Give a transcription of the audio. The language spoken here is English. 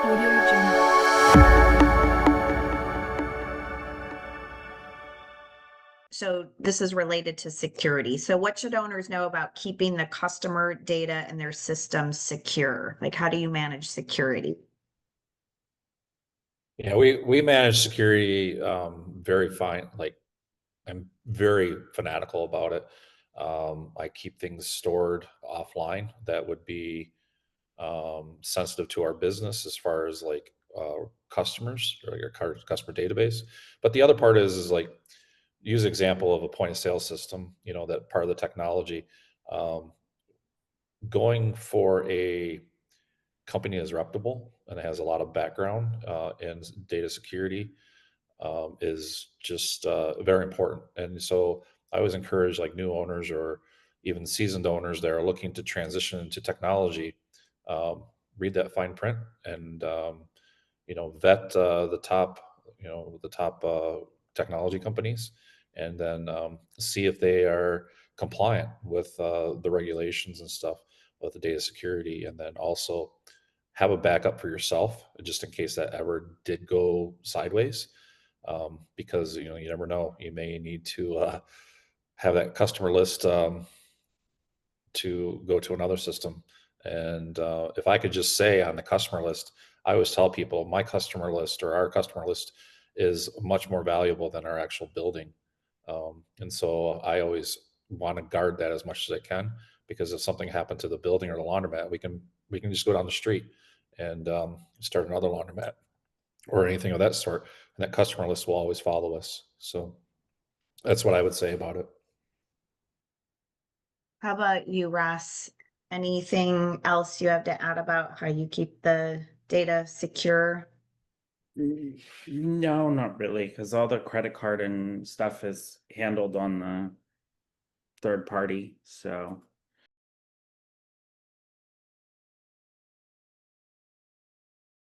Audio Jungle. So this is related to security. So what should owners know about keeping the customer data and their systems secure? Like, how do you manage security? Yeah, we manage security very fine. Like I'm very fanatical about it. I keep things stored offline that would be sensitive to our business as far as like customers or your customer database. But the other part is like use example of a point of sale system. You know that part of the technology. Um, Going for a company is reputable and it has a lot of background in data security is just very important. And so I always encourage like new owners or even seasoned owners that are looking to transition into technology, read that fine print and vet the top technology companies, and then see if they are compliant with the regulations and stuff with the data security, and then also have a backup for yourself just in case that ever did go sideways, because you never know, you may need to have that customer list to go to another system. And if I could just say on the customer list, I always tell people my customer list or our customer list is much more valuable than our actual building. And so I always want to guard that as much as I can, because if something happened to the building or the laundromat, we can just go down the street and start another laundromat or anything of that sort. And that customer list will always follow us. So that's what I would say about it. How about you, Ross? Anything else you have to add about how you keep the data secure? No, not really, because all the credit card and stuff is handled on the third party. So